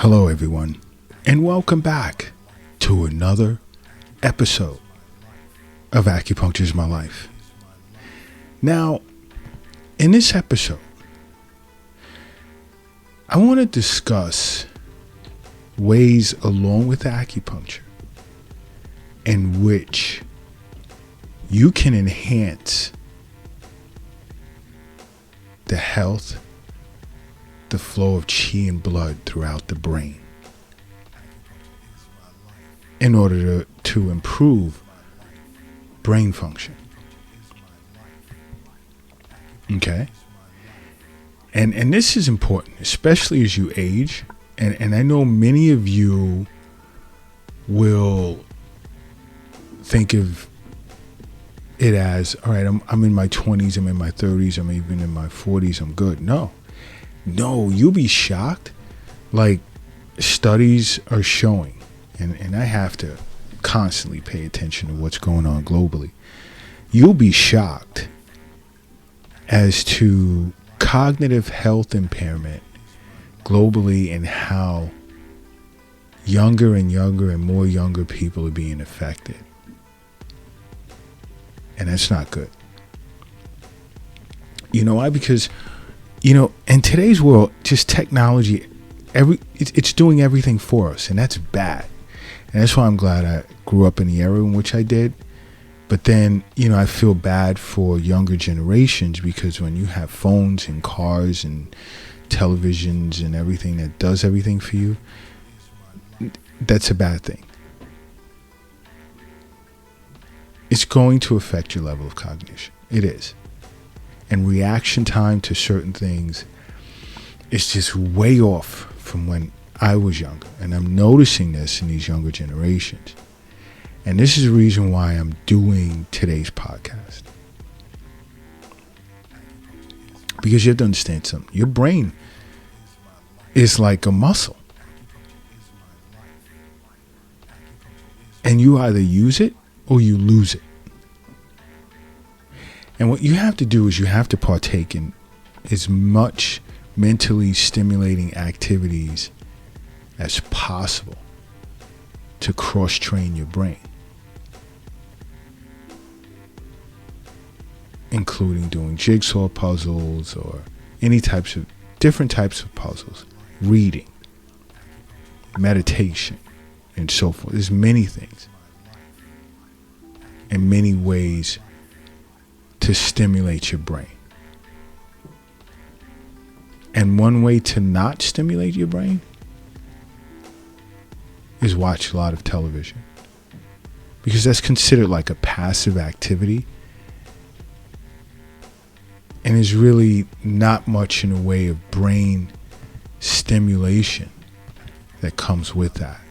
Hello, everyone, and welcome back to another episode of Acupuncture is My Life. Now, in this episode, I want to discuss ways along with acupuncture in which you can enhance the health, the flow of qi and blood throughout the brain in order to improve brain function. Okay? And this is important, especially as you age. And I know many of you will think of it as, all right, I'm in my 20s, I'm in my 30s, I'm even in my 40s, I'm good. No, you'll be shocked. Like, studies are showing, and I have to constantly pay attention to what's going on globally. You'll be shocked as to cognitive health impairment globally and how younger and younger and more younger people are being affected. And that's not good. You know why? Because, in today's world, just technology, it's doing everything for us, and that's bad. And that's why I'm glad I grew up in the era in which I did. But then, I feel bad for younger generations, because when you have phones and cars and televisions and everything that does everything for you, that's a bad thing. It's going to affect your level of cognition. It is. And reaction time to certain things is just way off from when I was younger. And I'm noticing this in these younger generations. And this is the reason why I'm doing today's podcast. Because you have to understand something. Your brain is like a muscle. And you either use it or you lose it. And what you have to do is you have to partake in as much mentally stimulating activities as possible to cross-train your brain, including doing jigsaw puzzles or different types of puzzles, reading, meditation, and so forth. There's many things and many ways to stimulate your brain. And one way to not stimulate your brain is watch a lot of television, because that's considered like a passive activity, and is really not much in the way of brain stimulation that comes with that.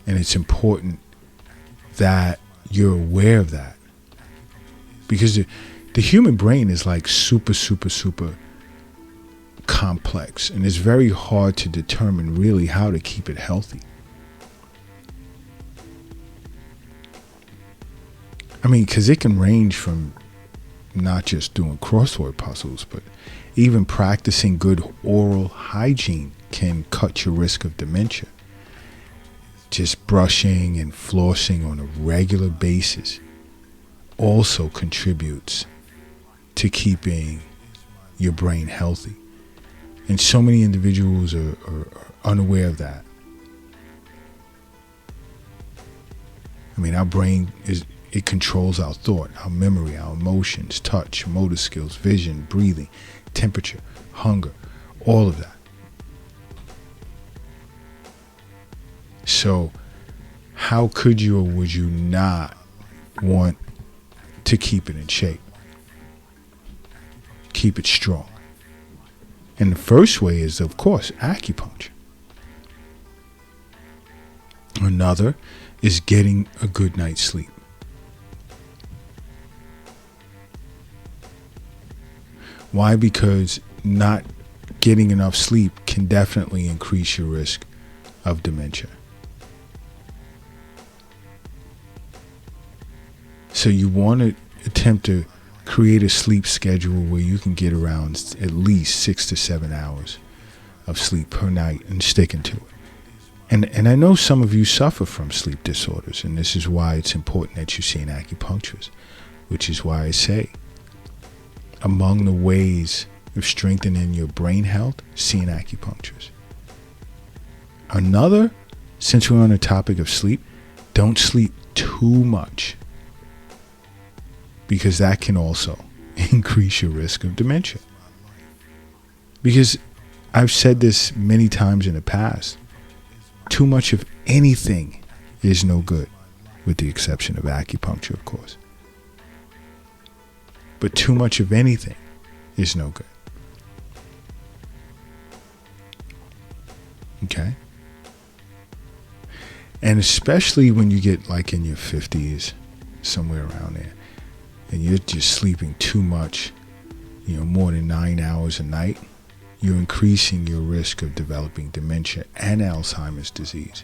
And it's important that you're aware of that, because the human brain is like super complex, and it's very hard to determine really how to keep it healthy. I mean, because it can range from not just doing crossword puzzles, but even practicing good oral hygiene can cut your risk of dementia. Just brushing and flossing on a regular basis also contributes to keeping your brain healthy. And so many individuals are unaware of that. I mean, our brain it controls our thought, our memory, our emotions, touch, motor skills, vision, breathing, temperature, hunger, all of that. So how could you or would you not want to keep it in shape? Keep it strong. And the first way is, of course, acupuncture. Another is getting a good night's sleep. Why? Because not getting enough sleep can definitely increase your risk of dementia. So you want to attempt to create a sleep schedule where you can get around at least 6 to 7 hours of sleep per night and sticking to it. And I know some of you suffer from sleep disorders, and this is why it's important that you see an acupuncturist, which is why I say, among the ways of strengthening your brain health, see an acupuncturist. Another, since we're on the topic of sleep, don't sleep too much, because that can also increase your risk of dementia. Because I've said this many times in the past, too much of anything is no good, with the exception of acupuncture, of course. But too much of anything is no good. Okay? And especially when you get like in your 50s, somewhere around there, and you're just sleeping too much, more than 9 hours a night, you're increasing your risk of developing dementia and Alzheimer's disease.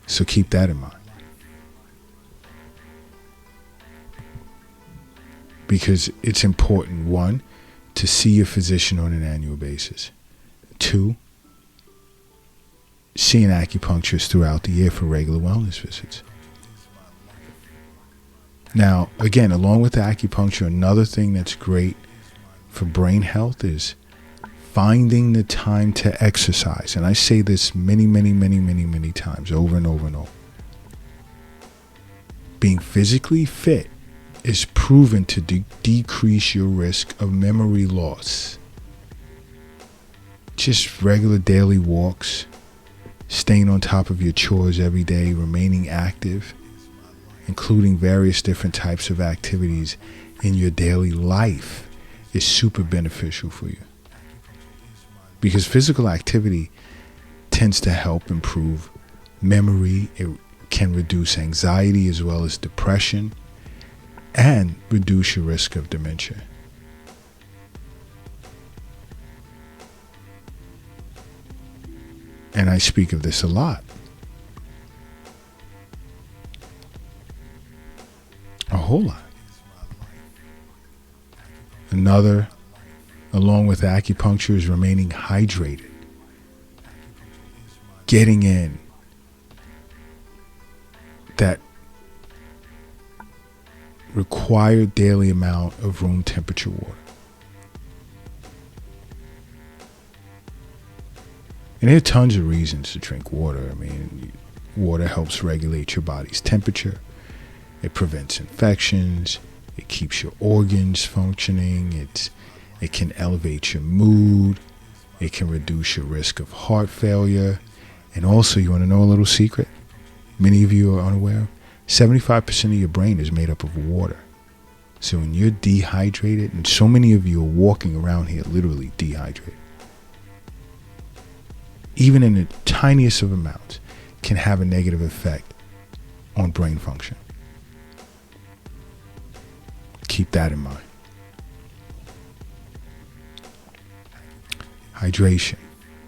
So keep that in mind. Because it's important, 1, to see your physician on an annual basis. 2, see an acupuncturist throughout the year for regular wellness visits. Now, again, along with acupuncture, another thing that's great for brain health is finding the time to exercise. And I say this many times, over and over and over. Being physically fit is proven to decrease your risk of memory loss. Just regular daily walks, staying on top of your chores every day, remaining active, including various different types of activities in your daily life, is super beneficial for you. Because physical activity tends to help improve memory. It can reduce anxiety as well as depression, and reduce your risk of dementia. And I speak of this a lot. A whole lot. Another, along with acupuncture, is remaining hydrated. Getting in that required daily amount of room temperature water. And there are tons of reasons to drink water. I mean, water helps regulate your body's temperature. It prevents infections. It keeps your organs functioning. It can elevate your mood. It can reduce your risk of heart failure. And also, you want to know a little secret? Many of you are unaware of. 75% of your brain is made up of water. So when you're dehydrated, and so many of you are walking around here literally dehydrated, even in the tiniest of amounts, can have a negative effect on brain function. Keep that in mind. Hydration,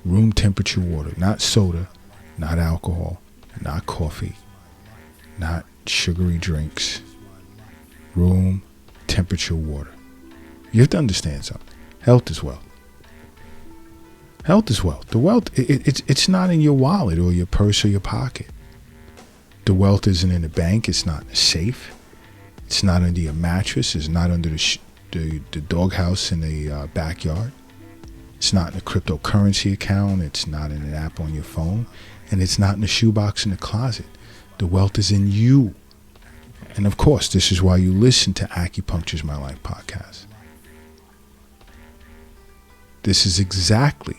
room temperature water, not soda, not alcohol, not coffee, not sugary drinks. Room temperature water. You have to understand something. Health is wealth. Health is wealth. The wealth, it's not in your wallet or your purse or your pocket. The wealth isn't in the bank. It's not in the safe. It's not under your mattress. It's not under the doghouse in the backyard. It's not in a cryptocurrency account. It's not in an app on your phone. And it's not in the shoebox in the closet. The wealth is in you. And of course, this is why you listen to Acupuncture's My Life podcast. This is exactly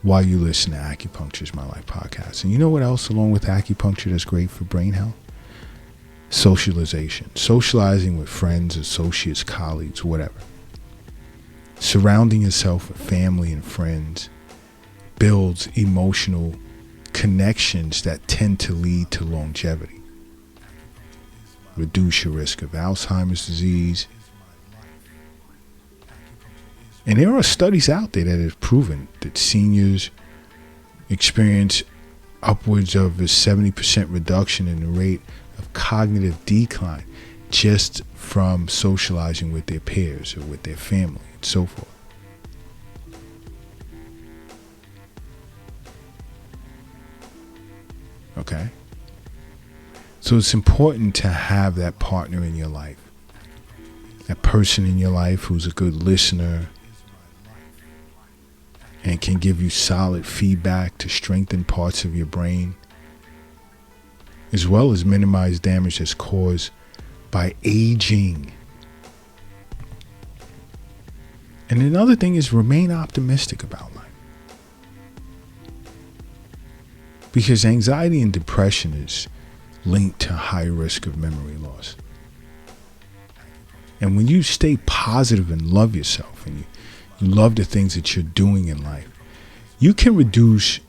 why you listen to Acupuncture's My Life podcast. And you know what else along with acupuncture that's great for brain health? Socialization. Socializing with friends, associates, colleagues, whatever. Surrounding yourself with family and friends builds emotional connections that tend to lead to longevity. Reduce your risk of Alzheimer's disease. And there are studies out there that have proven that seniors experience upwards of a 70% reduction in the rate of cognitive decline just from socializing with their peers or with their family and so forth. Okay? So it's important to have that partner in your life, that person in your life who's a good listener and can give you solid feedback to strengthen parts of your brain, as well as minimize damage that's caused by aging. And another thing is remain optimistic about life. Because anxiety and depression is linked to high risk of memory loss. And when you stay positive and love yourself and you love the things that you're doing in life, you can reduce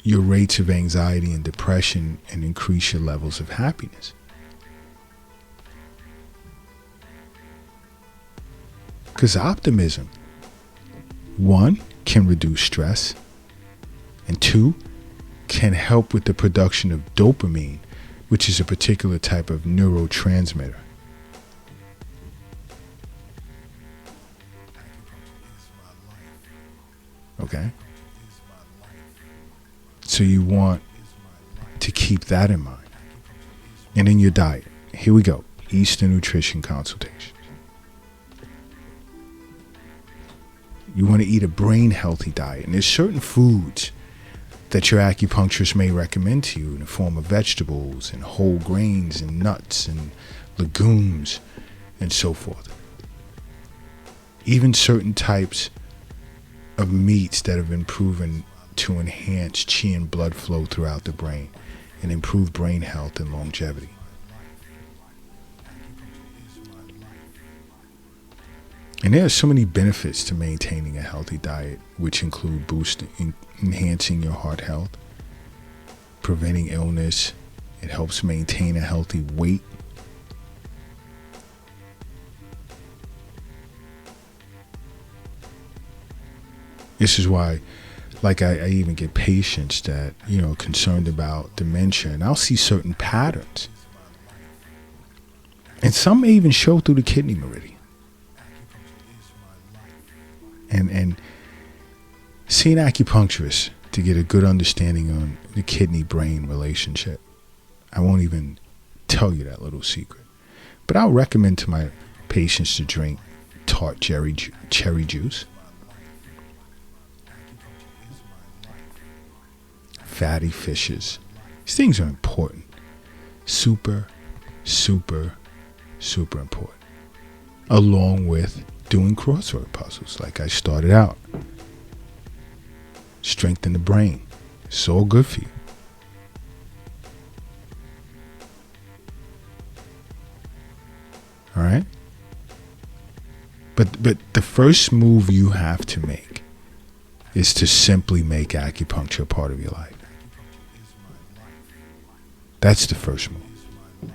your rates of anxiety and depression and increase your levels of happiness. Because optimism, one, can reduce stress, and two, can help with the production of dopamine, which is a particular type of neurotransmitter. Okay? So you want to keep that in mind. And in your diet, here we go, Eastern Nutrition Consultation. You want to eat a brain healthy diet, and there's certain foods that your acupuncturist may recommend to you in the form of vegetables and whole grains and nuts and legumes and so forth. Even certain types of meats that have been proven to enhance qi and blood flow throughout the brain and improve brain health and longevity. And there are so many benefits to maintaining a healthy diet, which include enhancing your heart health, preventing illness. It helps maintain a healthy weight. This is why, like, I even get patients that, concerned about dementia, and I'll see certain patterns. And some may even show through the kidney meridian. And see an acupuncturist to get a good understanding on the kidney-brain relationship. I won't even tell you that little secret. But I'll recommend to my patients to drink tart cherry juice, fatty fishes. These things are important. Super, super, super important. Along with doing crossword puzzles like I started out. Strengthen the brain. It's all good for you. All right? But the first move you have to make is to simply make acupuncture a part of your life. That's the first move.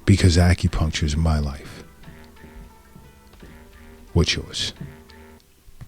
Because acupuncture is my life. What's yours?